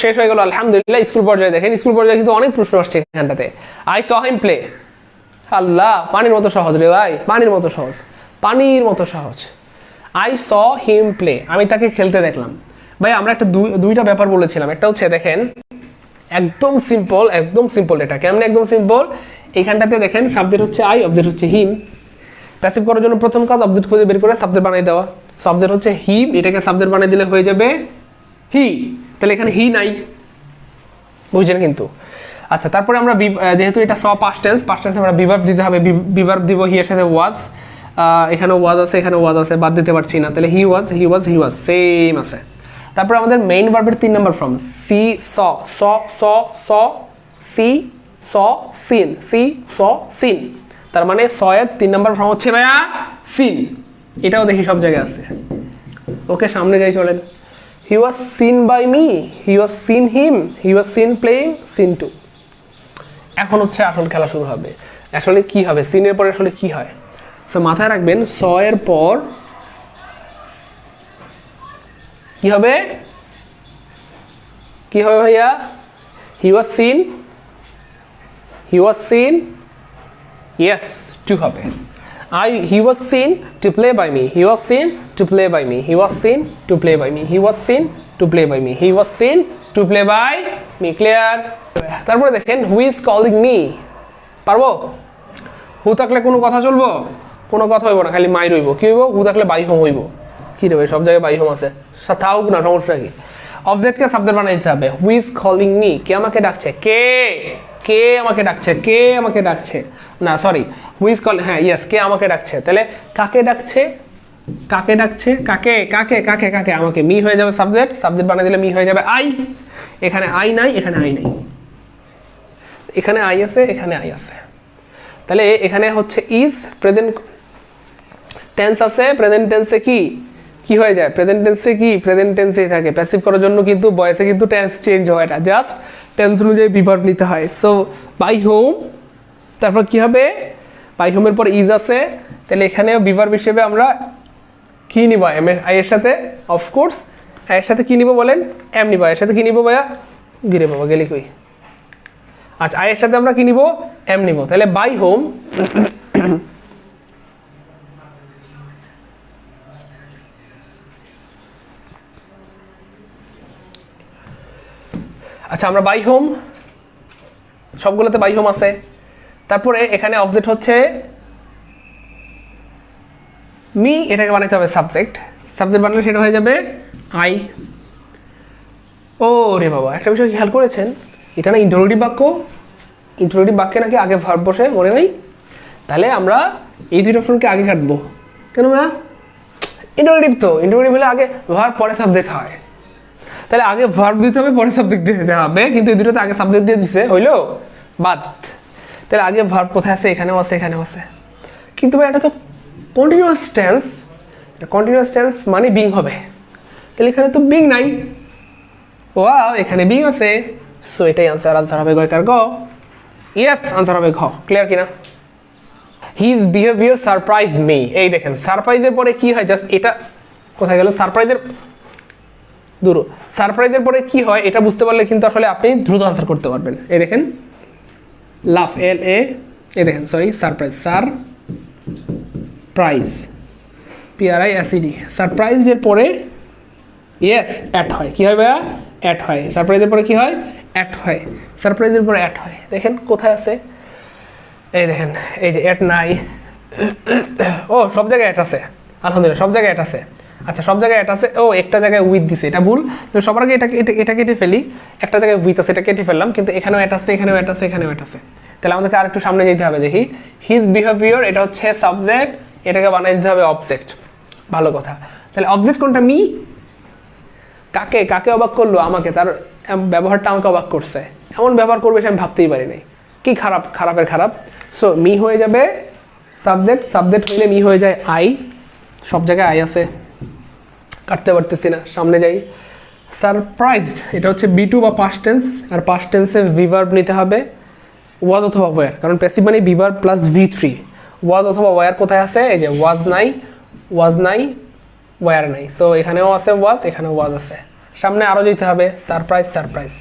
শেষ হয়ে গেল আলহামদুলিল্লাহ। স্কুল পর্যায়ে দেখেন, স্কুল পর্যায়ে কিন্তু অনেক প্রশ্ন আসছে এখানটাতে। আই স হিম প্লে, আল্লাহ পানির মতো সহজ রে ভাই, পানির মতো সহজ, পানির মতো সহজ। আই স হিম প্লে, আমি তাকে খেলতে দেখলাম। ভাই আমরা একটা দুইটা ব্যাপার বলেছিলাম, একটা হচ্ছে দেখেন একদম সিম্পল, একদম সিম্পল। এটা কেমন একদম সিম্পল, এইখানটাতে দেখেন সাবজেক্ট হচ্ছে আই, অবজেক্ট হচ্ছে হিম। প্যাসিভ করার জন্য প্রথম কাজ অবজেক্ট খুঁজে বের করে সাবজেক্ট বানিয়ে দেওয়া। সাবজেক্ট হচ্ছে হিম, এটাকে সাবজেক্ট বানিয়ে দিলে হয়ে যাবে হি। তাহলে এখানে হি নাই, বুঝছেন কিন্তু। আচ্ছা তারপরে আমরা যেহেতু এটা স পাস্ট টেন্স, পাস্ট টেন্সে আমরা বিভার্ব দিতে হবে। বিভার্ব দিব হি এর সাথে ওয়াজ, এখানে ওয়াজ আছে, এখানে ওয়াজ আছে, বাদ দিতে পারছি না। তাহলে হি ওয়াজ, হি ওয়াজ, হি ওয়াজ সেম আছে। তারপরে আমাদের মেইন ভার্বের 3 নম্বর ফর্ম সি স, স স স সি স সিন, সি স সিন। তার মানে স এর 3 নম্বর ফর্ম হচ্ছে ভাইয়া সিন। এটাও দেখি সব জায়গায় আছে। ওকে সামনে যাই চলেন। He was seen by me, he was seen him, he was seen playing, seen to. এখন হচ্ছে আসল খেলা শুরু হবে। আসলে কি হবে সিনের পরে, আসলে কি হয়? সো মাথায় রাখবেন স এর পর কি হবে, কি হবে ভাইয়া? He was seen, he was seen, yes to হবে। He was seen to play by me, he was seen to play by me, he was seen to play by me, he was seen to play by me, he was seen to play by me. Clear? তারপরে দেখেন who is calling me, পারবো? হু থাকলে কোনো কথা চলবো? কোনো কথা হইব না, খালি মাই রইব। কি হইব? হু থাকলে বাই হোম হইব। কি রে ভাই, সব জায়গায় বাই হোম আছে, থাকুক না, সমস্যা কি? অবজেক্টকে সাবজেক্ট বানিয়ে দিতে হবে। হু ইজ কলিং মি, কে আমাকে ডাকছে? কে, কে আমাকে ডাকছে? কে আমাকে ডাকছে? না সরি, হু ইজ কলিং, হ্যাঁ ইয়েস, কে আমাকে ডাকছে। তাহলে কাকে ডাকছে? কাকে ডাকছে? কাকে কাকে কাকে কাকে? আমাকে। মি হয়ে যাবে সাবজেক্ট, সাবজেক্ট বানিয়ে দিলে মি হয়ে যাবে আই। এখানে আই নাই, এখানে আই নাই, এখানে আই আছে, এখানে আই আছে। তাহলে এখানে হচ্ছে ইজ, প্রেজেন্ট টেন্স আছে, প্রেজেন্ট টেন্সে কি কি হয়ে যায়? প্রেজেন্ট টেন্সে কি প্রেজেন্ট টেন্সেই থাকে। প্যাসিভ করার জন্য কিন্তু ভয়েসে কিন্তু টেন্স চেঞ্জ হয়, এটা জাস্ট টেন্স অনুযায়ী বিভার্ব নিতে হয়। সো বাই হোম, তারপর কি হবে? বাই হোমের পর ইজ আছে, তাহলে এখানে বিভার্ব হিসেবে আমরা কি নিব? আই এর সাথে, অফকোর্স আই এর সাথে কি নিব বলেন? এম নিব। এর সাথে কি নিব ভাইয়া? গিরে বাবা গেলি কই? আচ্ছা আই এর সাথে আমরা কি নিব? এম নিব। তাহলে বাই হোম, আচ্ছা আমরা বাই হোম, সবগুলোতে বাই হোম আছে। তারপরে এখানে অবজেক্ট হচ্ছে মি, এটাকে বানাইতে হবে সাবজেক্ট। সাবজেক্ট বানালে সেটা হয়ে যাবে আই। ও রে বাবা, একটা বিষয় খেয়াল করেছেন, এটা না ইন্টারোগেটিভ বাক্য। ইন্টারোগেটিভ বাক্যে নাকি আগে ভার্ব বসে, মনে নেই? তাহলে আমরা এই দুইটা অপশনকে আগে কাটবো কেন না? ইন্টারোগেটিভ তো, ইন্টারোগেটিভ হলে আগে ভার্ব পরে সাবজেক্ট হয়। তাহলে আগে ভার্ব দিতে হবে, পরে সাবজেক্ট দিতে হবে, কিন্তু এই দুটোতে আগে সাবজেক্ট দিয়ে দিছে, হইলো বাদ। তাহলে আগে ভার্ব কোথায় আছে? এখানেও আছে, এখানেও আছে। কিন্তু ভাই এটা তো কন্টিনিউয়াস টেন্স, কন্টিনিউয়াস টেন্স মানে বিং হবে। তাহলে এখানে তো বিং নাই, ওয়াও এখানে বিং আছে। সো এটাই আনসার, আনসার হবে গয়কার গ। ইয়েস, আনসার হবে ঘ। ক্লিয়ার কিনা? His behaviour surprise me. এই দেখেন সারপ্রাইজের পরে কি হয়? জাস্ট এটা কোথায় গেল? সারপ্রাইজের দূর, সারপ্রাইজের পরে কি হয় এটা বুঝতে পারলে কিন্তু আসলে আপনি দ্রুত আনসার করতে পারবেন। এই দেখেন লাভ, এল এ, এই দেখেন সরি সারপ্রাইজ, সার প্রাইজ, PRISED। সারপ্রাইজের পরে ইয়েস অ্যাট হয়। কি হয় ভাইয়া? অ্যাট হয়। সারপ্রাইজের পরে কি হয়? অ্যাট হয়। সারপ্রাইজের পরে অ্যাট হয়। দেখেন কোথায় আছে? এই দেখেন, এই যে অ্যাট নাই। ও সব জায়গায় অ্যাট আছে, আলহামদুলিল্লাহ সব জায়গায় অ্যাট আছে। আচ্ছা সব জায়গায় অ্যাট আছে, ও একটা জায়গায় উইথ দিছে, এটা ভুল। তো সবার আগে এটা কেটে ফেলি। একটা জায়গায় উইথ আছে, এটা কেটে ফেললাম, কিন্তু এখানেও অ্যাট আছে, এখানেও অ্যাট আছে, এখানেও অ্যাট আছে। তাহলে আমাদেরকে আর একটু সামনে যেতে হবে। দেখি হিজ বিহেভিয়ার, এটা হচ্ছে সাবজেক্ট, এটাকে বানিয়ে দিতে হবে অবজেক্ট। ভালো কথা। তাহলে অবজেক্ট কোনটা? মি। কাকে কাকে অবাক করলো? আমাকে। তার ব্যবহারটা আমাকে অবাক করছে। এমন ব্যবহার করবে সে আমি ভাবতেই পারি নাই। কি খারাপ, খারাপের খারাপ। সো মি হয়ে যাবে সাবজেক্ট, সাবজেক্ট হইলে মি হয়ে যায় আই। সব জায়গায় আই আছে, কাটতে পারতেছি না, সামনে যাই। সারপ্রাইজড, এটা হচ্ছে B2 বা পাস্ট টেন্স, আর পাস্ট টেন্সে ভিভার্ব নিতে হবে ওয়াজ অথবা ওয়ার, কারণ প্যাসিভ মানে ভিভার্ব প্লাস V3। ওয়াজ অথবা ওয়ার কোথায় আছে? এই যে ওয়াজ নাই, ওয়াজ নাই, ওয়ার নাই। সো এখানেও আছে ওয়াজ, এখানেও ওয়াজ আছে। সামনে আরও যেতে হবে, সারপ্রাইজ সারপ্রাইজ,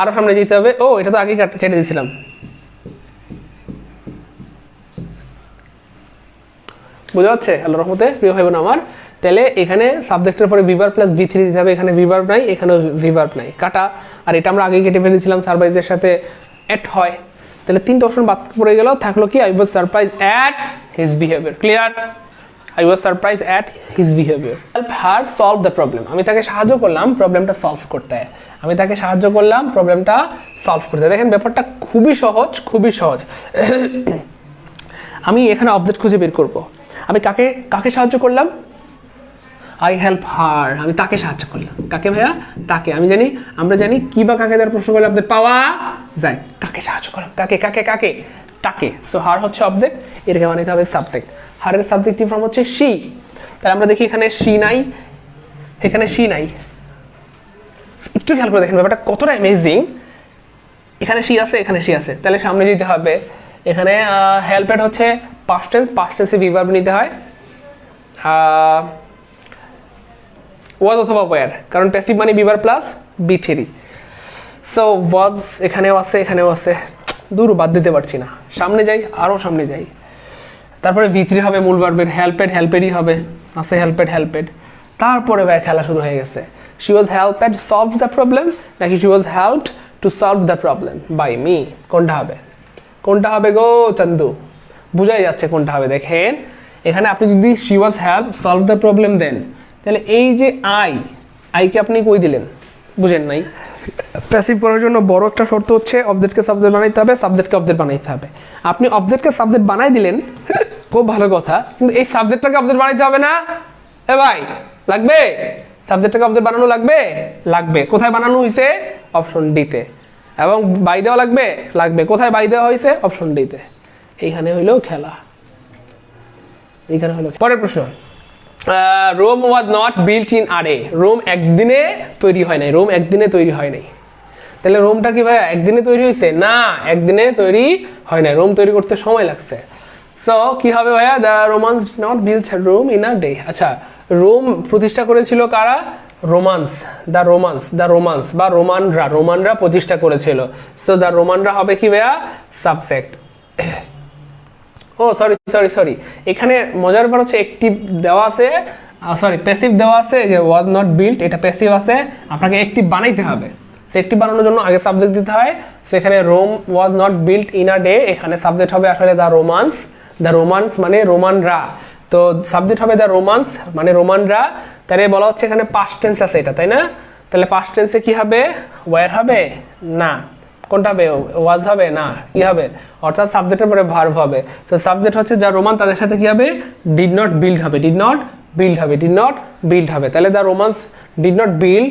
আরও সামনে যেতে হবে। ও এটা তো আগেই কেটে দিয়েছিলাম। বোঝা যাচ্ছে আল্লাহর রহমতে প্রিয় ভাই বোন আমার? তাহলে এখানে সাবজেক্টের পরে ভিভার প্লাস V3 দিতে হবে, এখানে ভিভার্ব নাই, এখানেও ভিভার্ব নাই, কাটা। আর এটা আমরা আগেই কেটে ফেলেছিলাম, সারপ্রাইজের সাথে অ্যাট হয়। তাহলে 3টা অপশন বাদ পড়ে গেল, থাকলো কি I was surprise at his behaviour. Clear? I was surprised at his behavior. Help her solve the problem. আমি তাকে সাহায্য করলাম প্রবলেমটা সলভ করতে। আমি তাকে সাহায্য করলাম প্রবলেমটা সলভ করতে। দেখেন ব্যাপারটা খুবই সহজ, খুবই সহজ। আমি এখানে অবজেক্ট খুঁজে বের করব। আমি কাকে কাকে সাহায্য করলাম? আই হেল্প হার, আমি তাকে সাহায্য করলাম। কাকে ভাইয়া? তাকে। আমি জানি, আমরা জানি কি বা কাকে দ্বারা প্রশ্ন করলে অবজেক্ট পাওয়া যায়। কাকে সাহায্য করলাম? কাকে কাকে কাকে? তাকে। সো হার হচ্ছে অবজেক্ট, এটাকে বানাইতে হবে সাবজেক্ট। হারের সাবজেক্টিভ ফর্ম হচ্ছে শি। তাহলে আমরা দেখি এখানে শি নাই, এখানে শি নাই। একটু খেয়াল করে দেখেন ব্যাপারটা কতটা অ্যামেজিং। এখানে শি আছে, এখানে শি আছে, তাহলে সামনে যেতে হবে। এখানে হেল্পেড হচ্ছে পাস্ট টেন্স, পাস্ট টেন্সে ভিভার্ব নিতে হয় ওয়াজ অথবা ওয়্যার, কারণ প্যাসিভ মানে ভিভার্ব প্লাস V3। সো ওয়াজ এখানেও আছে, এখানেও আছে, দূর বাদ দিতে পারছি না। সামনে যাই, আরও সামনে যাই। তারপরে V3 হবে মূল ভার্বের, হেল্পেড হেল্পেডই হবে, আছে হেল্পেড হেল্পেড। তারপরে ভাই খেলা শুরু হয়ে গেছে। She was helped solve the problem নাকি she was helped to solve the problem by me? কোনটা হবে? কোনটা হবে গো চন্দু? বুঝাই যাচ্ছে কোনটা হবে। দেখেন এখানে আপনি যদি she was help solve the problem দেন, তাহলে এই যে আইকে আপনি কই দিলেন? বুঝেন নাই? প্যাসিভ করার জন্য বড় একটা শর্ত হচ্ছে অবজেক্টকে সাবজেক্ট বানাইতে হবে, সাবজেক্টকে অবজেক্ট বানাইতে হবে। আপনি অবজেক্টকে সাবজেক্ট বানাই দিলেন, খুব ভালো কথা, কিন্তু এই সাবজেক্টটাকে অবজেক্ট বানাইতে হবে না? এ ভাই লাগবে? সাবজেক্টটাকে অবজেক্ট বানানো লাগবে? লাগবে। কোথায় বানানো হয়েছে? অপশন ডিতে। এবং বাই দেওয়া লাগবে? লাগবে। কোথায় বাই দেওয়া হয়েছে? অপশন ডিতে। এইখানে হইলো খেলা, এইখানে হলো। পরের প্রশ্ন, Rome was not built in a day. Rome একদিনে তৈরি হয় নাই, রোম একদিনে তৈরি হয় নাই। তাহলে রোমটা কি ভাইয়া একদিনে তৈরি হয়েছে? না, একদিনে তৈরি হয় নাই, রোম তৈরি করতে সময় লাগছে। সো কি হবে ভাইয়া? The Romans not built Rome in a day. আচ্ছা, রোম প্রতিষ্ঠা করেছিল কারা? Romans, the Romans, the Romans বা রোমানরা, রোমানরা প্রতিষ্ঠা করেছিল। সো দ্য রোমানরা হবে কি ভাইয়া? সাবজেক্ট। ও সরি সরি সরি, এখানে মজার ব্যাপার হচ্ছে অ্যাক্টিভ দেওয়া আছে, সরি প্যাসিভ দেওয়া আছে যে ওয়াজ নট বিল্ট, এটা প্যাসিভ আছে, আপনাকে অ্যাক্টিভ বানাইতে হবে। সে অ্যাক্টিভ বানানোর জন্য আগে সাবজেক্ট দিতে হয়। সেখানে Rome was not built in a day, এখানে সাবজেক্ট হবে আসলে দ্য রোমান্স। দ্য রোমান্স মানে রোমানরা, তো সাবজেক্ট হবে দ্য রোমান্স মানে রোমানরা। তাহলে বলা হচ্ছে এখানে পাস্ট টেন্স আছে এটা, তাই না? তাহলে পাস্ট টেন্সে কি হবে? ওয়্যার হবে না। কোনটা হবে? ওয়াজ হবে না। কি হবে? অর্থাৎ সাবজেক্টের পরে ভার্ব হবে। তো সাবজেক্ট হচ্ছে যা রোমান, তাদের সাথে কি হবে? ডিড নট বিল্ড হবে, ডিড নট বিল্ড হবে, ডিড নট বিল্ড হবে। তাহলে the Romans did not build,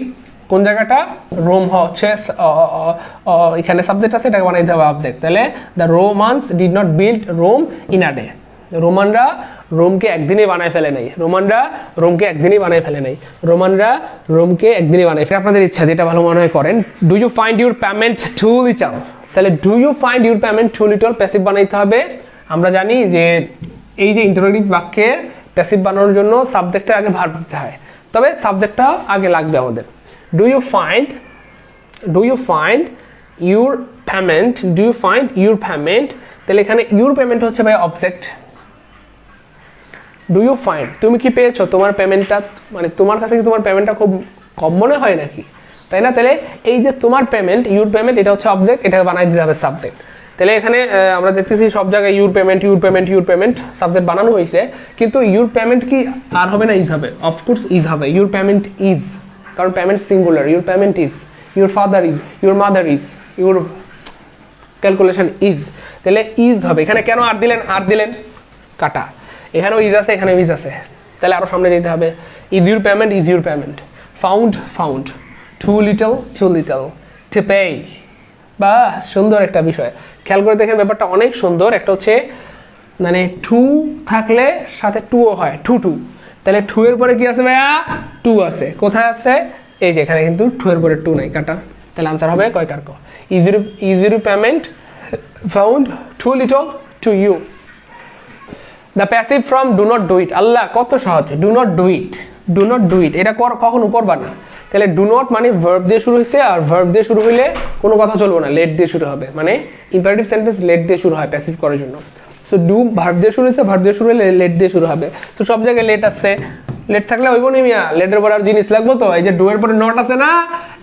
কোন জায়গাটা? রোম হচ্ছে এখানে সাবজেক্ট আছে, এটাকে বানাইতে হবে অবজেক্ট। তাহলে the Romans did not build Rome in a day. রোমানরা রোমকে একদিনে বানায় ফেলে নাই, রোমানরা রোমকে একদিনই বানায় ফেলে নাই, রোমানরা রোমকে একদিনই বানায় ফেলে। আপনাদের ইচ্ছা যেটা ভালো মনে হয় করেন। Do you find your payment too little? তাহলে do you find your payment too little passive বানাইতে হবে। আমরা জানি যে এই যে ইন্টারোগেটিভ বাক্যে প্যাসিভ বানানোর জন্য সাবজেক্টের আগে ভার্ব দিতে হয়, তবে সাবজেক্টটা আগে লাগবে আমাদের। Do you find your payment, do you find your payment, তাহলে এখানে ইউর পেমেন্ট হচ্ছে ভাই অবজেক্ট। ডু ইউ ফাইন্ড, তুমি কি পেয়েছো তোমার পেমেন্টটা, মানে তোমার কাছে কি তোমার পেমেন্টটা খুব কম মনে হয় নাকি, তাই না? তাহলে এই যে তোমার পেমেন্ট, ইউর পেমেন্ট, এটা হচ্ছে অবজেক্ট, এটাকে বানাই দিতে হবে সাবজেক্ট। তাহলে এখানে আমরা দেখতেছি সব জায়গায় your payment your payment your payment subject বানানো হয়েছে, কিন্তু ইউর পেমেন্ট কি আর হবে না? ইজ হবে, অফকোর্স ইজ হবে। ইউর পেমেন্ট ইজ, কারণ payment singular. Your payment is, your father is, your mother is, your calculation is, তাহলে ইজ হবে। এখানে কেন আর দিলেন? আর দিলেন কাটা, এখানেও ইজ আছে, এখানেও ইজ আছে, তাহলে আরও সামনে যেতে হবে। Is your payment, is your payment. Found, found. Too little, too little. To pay, বা সুন্দর একটা বিষয়, খেয়াল করে দেখেন ব্যাপারটা অনেক সুন্দর। একটা হচ্ছে মানে টু থাকলে সাথে টুও হয়, টু টু, তাহলে টু এর পরে কি আছে ভাইয়া? টু আছে। কোথায় আছে? এই যে এখানে, কিন্তু টু এর পরে টু নাই, কাটা। তাহলে আনসার হবে কয় কার ক। Is your payment found too little to you. The passive from do not do it, আল্লাহ কত সহজ। Do not do it, do not do it, এটা কখনো করবা না। তাহলে ডু নট মানে ভার্ব দিয়ে শুরু হয়েছে, আর ভার্ব দিয়ে শুরু হইলে কোনো কথা চলবে না, লেট দিয়ে শুরু হবে, মানে ইম্পারেটিভ সেন্টেন্স লেট দিয়ে শুরু হয় প্যাসিভ করার জন্য। সো ডু ভার্ব দিয়ে শুরু হয়েছে, ভার্ব দিয়ে শুরু হলে লেট দিয়ে শুরু হবে। তো সব জায়গায় লেট আসছে, লেট থাকলে হইব নি মিয়া, লেটের পরে আর জিনিস লাগবো তো, এই যে ডু এর পরে নট আছে না,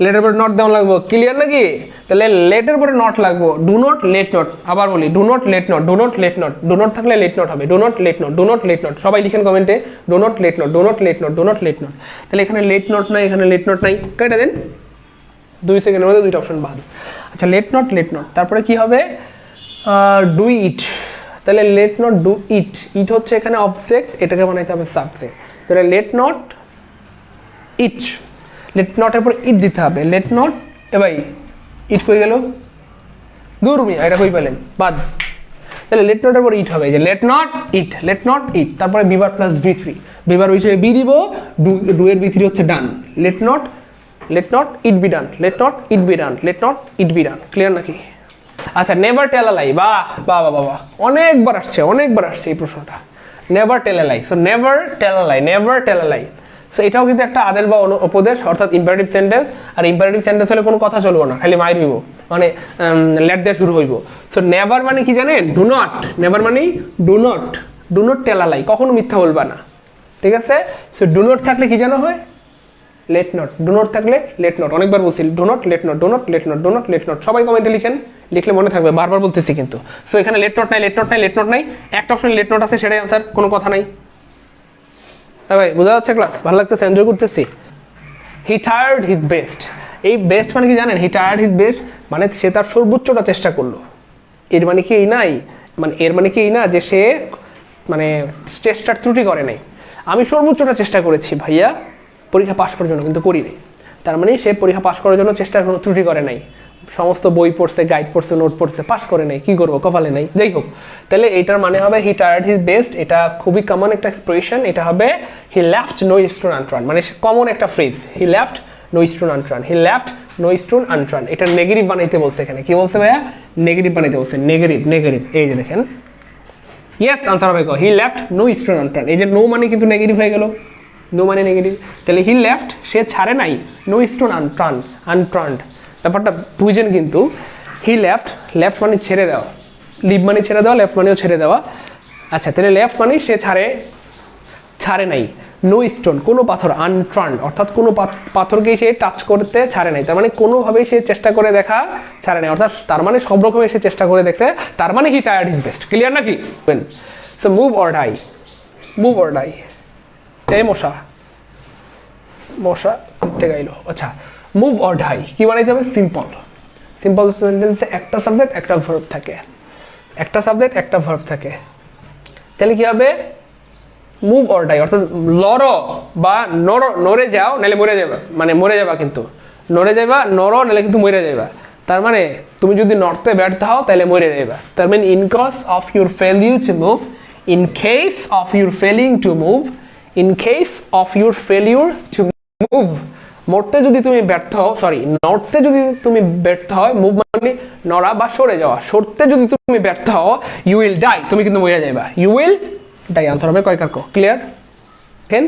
লেটের পরে নট দেওয়া লাগবো, ক্লিয়ার নাকি? তাহলে লেটের পরে নট লাগবো, ডু নট লেট নট, আবার বলি do not let not, do not let not, do not থাকলে লেট নট হবে, do not let not, do not let not, সবাই লিখেন কমেন্টে do not let not, do not let not, do not let not. তাহলে এখানে let not নাই, এখানে let not নাই, কেটে দেন, 2 সেকেন্ডের মধ্যে 2টা অপশন বাদ। আচ্ছা লেট নট লেট নট, তারপরে কি হবে, ডু ইট, তাহলে লেট নট ডু ইট, ইট হচ্ছে এখানে অবজেক্ট, এটাকে বানাইতে হবে সাবজেক্ট। তাহলে লেট নট ইট, লেট নটের পর ইট দিতে হবে, লেট নট, এ ভাই ইট কই গেল, দূর মিয়া, এটা কই পেলেন, বাদ। তাহলে লেট নটের পর ইট হবে, যে let not it, let not it, তারপরে বিভার প্লাস V3, বিভার হিসেবে বি দিব, ডু এর V3 হচ্ছে done, let not it be done, let not it be done, let not it be done, clear নাকি? আচ্ছা নেভার টেল আ লাই, বাহ বাহ বাহ বাহ, অনেকবার আসছে এই প্রশ্নটা, নেভার টেল আ লাই। সো নেভার টেল আ লাই, নেভার টেল আ লাই, সো এটাও কিন্তু একটা আদেশ বা উপদেশ, অর্থাৎ ইম্পারেটিভ সেন্টেন্স। আর ইম্পারেটিভ সেন্টেন্স হলে কোনো কথা চলবো না, খালি মাইর দিব, মানে লেট দিয়ে শুরু হইব। সো নেভার মানে কি জানেন, ডু নট, নেভার মানে ডু নট টেল আ লাই, কখনো মিথ্যা বলবা না, ঠিক আছে? সো ডু নট থাকলে কি জানা হয়, লেট নট, ডু নট থাকলে লেট নট, অনেকবার বলছি do not let not, do not let not, do not let not, সবাই কমেন্টে লিখেন, লিখলে মনে থাকবে, বারবার বলতেছি কিন্তু। সো এখানে লেট নট নাই, লেট নট নাই, লেট নট নাই, একটা অপশন লেট নট আছে, সেটাই আনসার, কোনো কথা নাই। হ্যাঁ ভাই বোঝা যাচ্ছে ক্লাস, ভালো লাগতেছে, এনজয় করতেছি। হি টায়ার্ড হিজ বেস্ট, এই বেস্ট মানে কি জানেন, হি টায়ার্ড হিজ বেস্ট মানে সে তার সর্বোচ্চটা চেষ্টা করলো, এর মানে কি এই নাই, মানে এর মানে কি এই না যে সে মানে চেষ্টার ত্রুটি করে নাই, আমি সর্বোচ্চটা চেষ্টা করেছি ভাইয়া পরীক্ষা পাশ করার জন্য, কিন্তু করি নাই, তার মানে সে পরীক্ষা পাশ করার জন্য চেষ্টার কোনো ত্রুটি করে নাই, সমস্ত বই পড়ছে, গাইড পড়ছে, নোট পড়ছে, পাস করে নাই, কি করবো, কপালে নাই, যাই হোক। তাহলে এইটার মানে হবে হি টায়ার্ড হিজ বেস্ট, এটা খুবই কমন একটা এক্সপ্রেশন, এটা হবে he left no stone unturned, মানে কমন একটা phrase, he left no stone unturned, he left no stone unturned. এটা নেগেটিভ বানাইতে বলছে, এখানে কি বলছে ভাইয়া, নেগেটিভ বানাইতে বলছে, নেগেটিভ, এই যে দেখেন, ইয়েস আনসার হবে হি লেফট নো স্টোন আনট্রান, এই যে নো মানে কিন্তু নেগেটিভ হয়ে গেল, নো মানে নেগেটিভ, তাহলে হি লেফট সে ছাড়ে নাই, নো স্টোন আনট্রান্ড, ব্যাপারটা বুঝেন কিন্তু, হি লেফট মানে ছেড়ে দেওয়া, লিভ মানে ছেড়ে দেওয়া, লেফট মানেও ছেড়ে দেওয়া। আচ্ছা তাহলে লেফট মানে সে ছাড়ে নাই, নো স্টোন কোনো পাথর, আনট্রান্ড অর্থাৎ কোনো পাথরকেই সে টাচ করতে ছাড়ে নাই, তার মানে কোনোভাবেই সে চেষ্টা করে দেখা ছাড়ে নাই, অর্থাৎ তার মানে সব রকমের সে চেষ্টা করে দেখছে, তার মানে হি টায়ার্ড হিজ বেস্ট, ক্লিয়ার নাকি? সো মুভ অর ডাই, এই মশা করতে গাইল। আচ্ছা মুভ অর ডাই কি বানাইতে হবে, সিম্পল সেন্টেন্সে একটা সাবজেক্ট একটা ভার্ব থাকে, তাহলে কি হবে, মুভ অর ডাই অর্থাৎ লড়ো বা নড়ে যাও নাহলে মরে যাবা, কিন্তু নড়ো নাহলে কিন্তু মরে যাবা, তার মানে তুমি যদি নড়তে ব্যর্থ হও তাহলে মরে যাবা, তার মানে in case of your failure to move, in case of your failing to move, নড়তে যদি তুমি ব্যর্থ হও, মুভ মানে নড়া বা সরে যাওয়া, সরতে যদি তুমি ব্যর্থ হও, ইউ উইল ডাই, তুমি কিন্তু মরে যাইবা, ইউ উইল ডাই, আনসার হবে কয় কার্ক, ক্লিয়ার? কেন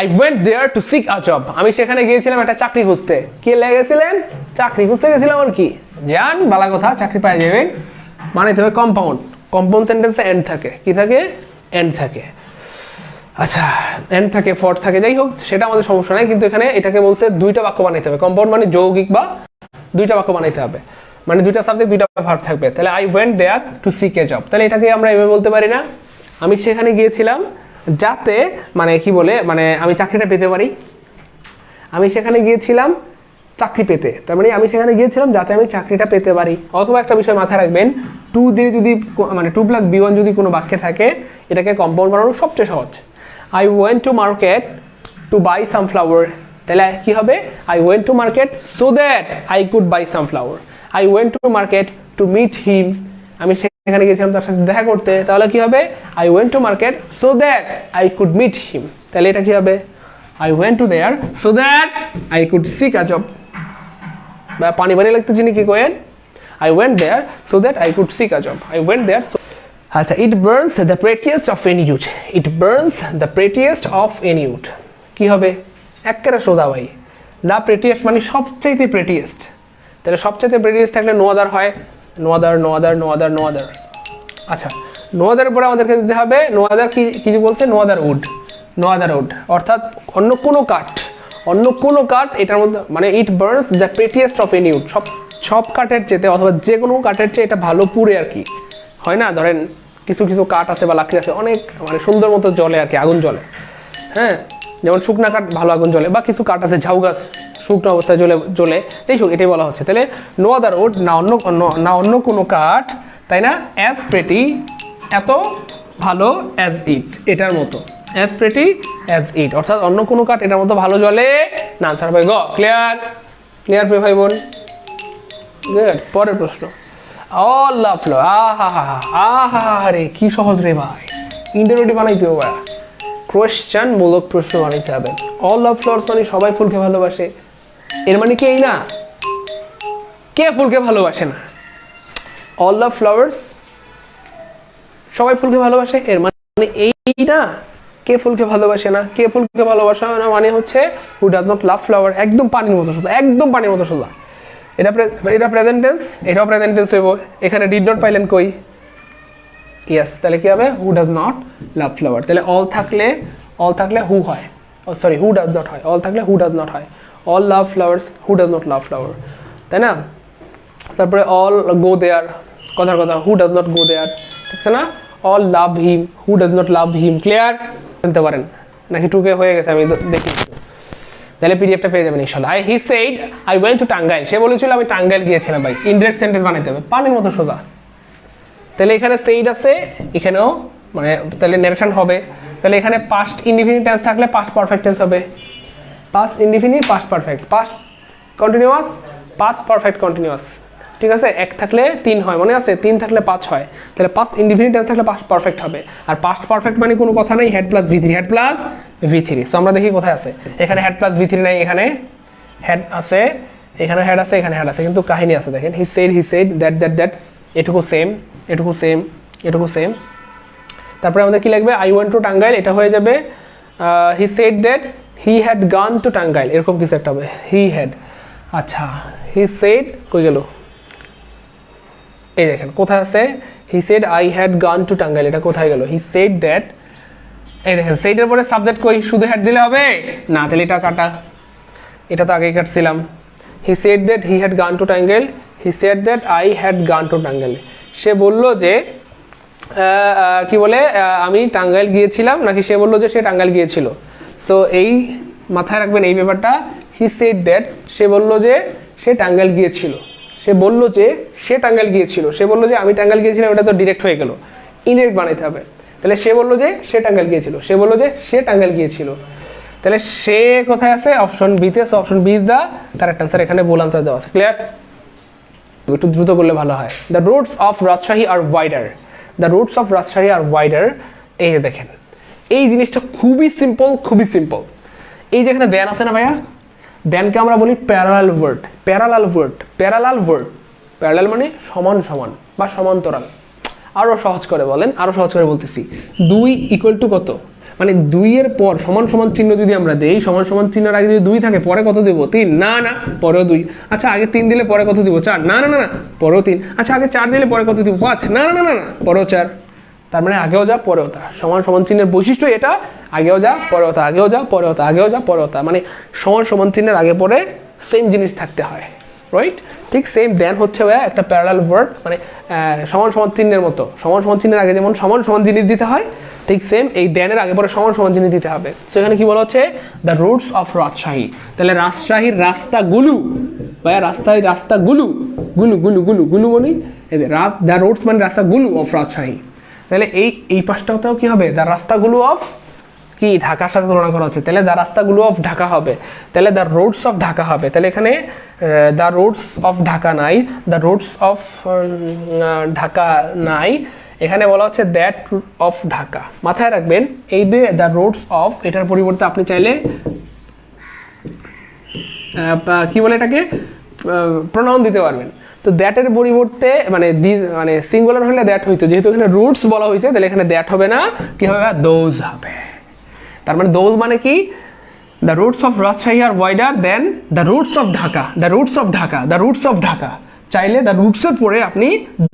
I went there to seek a job, আমি সেখানে গিয়েছিলাম একটা চাকরি খুঁজতে, কে লেগেছিলেন, চাকরি খুঁজতে গেছিলাম আর কি, জান বালা কথা, চাকরি পাই যাবে, বানাইতে হবে কম্পাউন্ড সেন্টেন্সে এন্ড থাকে, কি থাকে, এন্ড থাকে, আচ্ছা এন্ড থাকে, ফর থাকে, যাই হোক সেটা আমাদের সমস্যা নাই, কিন্তু এখানে এটাকে বলছে দুইটা বাক্য বানাইতে হবে, কম্পাউন্ড মানে যৌগিক বা দুইটা বাক্য বানাইতে হবে, মানে দুইটা সাবজেক্ট দুইটা ভার্ব থাকবে। তাহলে I went there to seek a job, তাহলে এটাকে আমরা এভাবে বলতে পারি না, আমি সেখানে গিয়েছিলাম যাতে মানে কি বলে, মানে আমি চাকরিটা পেতে পারি, আমি সেখানে গিয়েছিলাম চাকরি পেতে, তার মানে আমি সেখানে গিয়েছিলাম যাতে আমি চাকরিটা পেতে পারি। অথবা একটা বিষয় মাথায় রাখবেন, টু দিয়ে যদি মানে 2 + B1 যদি কোনো বাক্যে থাকে, এটাকে কম্পাউন্ড বানানো সবচেয়ে সহজ। I went to market to buy some flower, তাহলে কি হবে, I went to market so that I could buy some flower, I went to market to meet him, আমি সেখানে গিয়েছিলাম তার সাথে দেখা করতে, তাহলে কি হবে, I went to market so that I could meet him, তাহলে এটা কি হবে, I went to there so that I could seek a job, বা পানি লাগতেছে নাকি কোয়েন, I went there so that I could seek a job, I went there. আচ্ছা it burns the prettiest of any youth, কি হবে একেবারে সোজা ভাই দ্য প্রেটিয়েস্ট মানে সবচাইতে প্রেটিয়েস্ট তাহলে সবচাইতে প্রেটিয়েস্ট থাকলে নো আদার হয় no other no other no other no other আচ্ছা নো আদার পরে আমাদেরকে দিতে হবে নো আদার কি বলছে নো আদার উড অর্থাৎ অন্য কোনো কাঠ এটার মধ্যে মানে it burns the prettiest of any wood সব কাঠের চেয়ে অথবা যে কোনো কাঠের চেয়ে এটা ভালো পুড়ে আর কি হয় না ধরেন কিছু কাঠ আছে বা লাকড়ি আছে অনেক মানে সুন্দর মতো জ্বলে আর কি আগুন জ্বলে হ্যাঁ যেমন শুকনা কাঠ ভালো আগুন জ্বলে বা কিছু কাঠ আছে ঝাউ গাছ শুকনো অবস্থায় জ্বলে যাই হোক এটাই বলা হচ্ছে তাহলে নো আদার উড না অন্য কোনো কাঠ তাই না অ্যাজ প্রেটি এত ভালো অ্যাজ ইট এটার মতো অ্যাজ প্রেটি অ্যাজ ইট অর্থাৎ অন্য কোনো কাঠ এটার মতো ভালো জ্বলে না আনসার ভাই ক্লিয়ার পে ভাই বোন গুড পরের প্রশ্ন অল লাভ ফ্লাওয়ার আহা রে কি সহজ রে ভাই ইন্টারোগেটিভ বানাইতে হবে কোয়েশ্চেন মূলক প্রশ্ন বানাইতে হবে অল লাভ ফ্লাওয়ার্স মানে সবাই ফুলকে ভালোবাসে এর মানে কি এই না কে ফুলকে ভালোবাসে না অল লাভ ফ্লাওয়ার্স সবাই ফুলকে ভালোবাসে এর মানে এই না কে ফুলকে ভালোবাসে না কে ফুলকে ভালোবাসে না মানে হচ্ছে who does not love flower একদম পানির মতো সোজা এটা প্রেজেন্ট টেন্স এটাও প্রেজেন্ট টেন্স হইব এখানে ডিড নট পাইলেন কই ইয়েস তাহলে কি হবে who does not love flower তাহলে অল থাকলে হু হয় সরি হু ডাজ নট হয় অল থাকলে হু ডাজ নট হয় all love flowers who does not love flower তাই না তারপরে অল গো দেয়ার কথার কথা হু ডাজ নট গো দেয়ার ঠিক আছে না all love him who does not love him clear বলতে পারেন নাকি টুকে হয়ে গেছে আমি দেখি তাহলে পিডিএফটা পেয়ে যাবেন ইনশাআল্লাহ he said I went to Tangail সে বলেছিল আমি টাঙ্গাইল গিয়েছিলাম ভাই ইনডাইরেক্ট সেন্টেন্স বানাইতে হবে পানির মতো সোজা তাহলে এখানে সেইড আছে এখানেও মানে তাহলে নারেশন হবে তাহলে এখানে পাস্ট ইনডিফিনিট টেন্স থাকলে পাস্ট পারফেক্ট টেন্স হবে past indefinite past perfect past continuous past perfect continuous ঠিক আছে এক থাকলে 3 হয় মনে আছে 3 থাকলে 5 হয় তাহলে পাস্ট ইনডিফিনিট টেন্স থাকলে পাস্ট পারফেক্ট হবে আর পাস্ট পারফেক্ট মানে কোনো কথা নাই হেড প্লাস v3 সো আমরা দেখি কোথায় আছে এখানে হেড প্লাস v3 নাই এখানে হেড আছে এখানে হেড আছে এখানে হেড আছে কিন্তু কাহিনী আছে দেখেন হি সেড দ্যাট এটুকু সেম তারপরে আমাদের কি লাগবে আই ওয়ান্ট টু টাঙ্গাইল এটা হয়ে যাবে he said that he had gone to Tangail এরকম কিছু একটা হবে হি হ্যাড আচ্ছা হি সেড কই গেল এই দেখেন কোথায় আছে he said I had gone to Tangail এটা কোথায় গেল হি সেড দ্যাট এই দেখেন সেইটার পরে সাবজেক্ট কই শুধু হেড দিলে হবে না তাহলে এটা কাটা এটা তো আগেই কাটছিলাম he said that he had gone to Tangail he said that I had gone to Tangail সে বলল যে কি বলে আমি টাঙ্গাইল গিয়েছিলাম নাকি সে বলল যে সে টাঙ্গাইল গিয়েছিল সো এই মাথায় রাখবেন এই ব্যাপারটা হি সেড দ্যাট সে বলল যে সে টাঙ্গাইল গিয়েছিল সে বলল যে আমি টাঙ্গাইল গিয়েছিলাম এটা তো ডিরেক্ট হয়ে গেল ইনডিরেক্ট বানাইতে হবে তাহলে সে বলল যে সে টাঙ্গাইল গিয়েছিল তাহলে সে কোথায় আছে অপশন বিতে option B is the correct answer এখানে ভুল আনসার দেওয়া আছে ক্লিয়ার একটু দ্রুত করলে ভালো হয় the routes of Rajshahi are wider এই দেখেন এই জিনিসটা খুবই সিম্পল এই যেখানে দেন আছে না ভাইয়া দেনকে আমরা বলি প্যারালাল ওয়ার্ড মানে সমান বা সমান্তরাল আরো সহজ করে বলতেছি 2 ইকুয়াল টু কত মানে 2 এর পর সমান চিহ্ন যদি আমরা দেই সমান চিহ্নের আগে যদি 2 থাকে পরে কত দেব 3 না পরেও 2 আচ্ছা আগে 3 দিলে পরে কত দিব 4 না পরেও 3 আচ্ছা আগে 4 দিলে পরে কত দিব 5 না পরেও 4 তার মানে আগেও যা পরেও তা সমান চিহ্নের বৈশিষ্ট্য এটা আগেও যা পরেও তা মানে সমান চিহ্নের আগে পরে সেম জিনিস থাকতে হয় রাইট ঠিক সেম দেন হচ্ছে একটা প্যারালাল ওয়ার্ড মানে সমান চিহ্নের মতো সমান চিহ্নের আগে যেমন সমান জিনিস দিতে হয় ঠিক সেম এই দেনের আগে পরে সমান জিনিস দিতে হবে সেখানে কি বলা হচ্ছে দ্য রুটস অফ রাজশাহী তাহলে রাজশাহীর রাস্তাগুলো ভাইয়া রাস্তাগুলো গুলু মানে দ্য রুটস মানে রাস্তাগুলো অফ রাজশাহী তাহলে এই পাশটাতেও কি হবে দ্য রাস্তাগুলো অফ কি ঢাকার সাথে তুলনা করা হচ্ছে তাহলে দ্য রাস্তাগুলো অফ ঢাকা হবে তাহলে দ্য রোডস অফ ঢাকা হবে তাহলে এখানে দ্য রোডস অফ ঢাকা নাই এখানে বলা হচ্ছে দ্যাট অফ ঢাকা মাথায় রাখবেন এই যে দ্য রোডস অফ এটার পরিবর্তে আপনি চাইলে কি বলে এটাকে প্রোনাউন দিতে পারবেন তো দ্যাটের পরিবর্তে মানে সিঙ্গুলার হলে দ্যাট হইতো যেহেতু এখানে রুটস বলা হয়েছে তাহলে এখানে দ্যাট হবে না কি হবে দোজ হবে তার মানে দোজ মানে কি the routes of Rajshahi are wider than the routes of Dhaka, the routes of Dhaka, the routes of Dhaka. চাইলে দ্য রুটসের পরে আপনি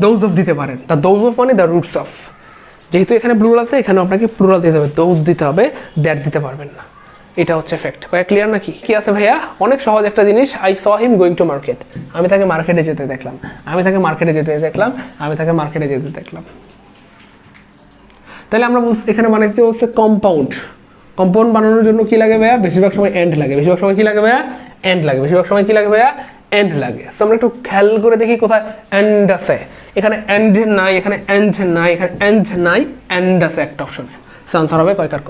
দোজ অফ দিতে পারেন। দ্য দোজ অফ মানে দ্য রুটস অফ, যেহেতু এখানে প্লুরাল আছে এখানে আপনাকে প্লুরাল দিতে হবে, দোজ দিতে হবে, দ্যাট দিতে পারবেন না। এটা হচ্ছে ফ্যাক্ট। ভাইয়া ক্লিয়ার নাকি? কি আছে ভাইয়া? অনেক সহজ একটা জিনিস। I saw him going to market, আমি তাকে মার্কেটে যেতে দেখলাম, আমি তাকে মার্কেটে যেতে দেখলাম, আমি তাকে মার্কেটে যেতে দেখলাম। তাহলে আমরা এখানে বানাইতে বলছে কম্পাউন্ড। কম্পাউন্ড বানানোর জন্য কি লাগে ভাইয়া? বেশিরভাগ সময় এন্ড লাগে। বেশিরভাগ সময় কি লাগে ভাইয়া? এন্ড লাগে। বেশিরভাগ সময় কি লাগে ভাইয়া? এন্ড লাগে। সো আমরা একটু খেয়াল করে দেখি কোথায় এন্ড আছে। এখানে এন্ড নাই, এখানে এন্ড নাই, এখানে এন্ড নাই, এন্ড আছে একটা অপশনে। সো আনসার হবে কয়কার ক।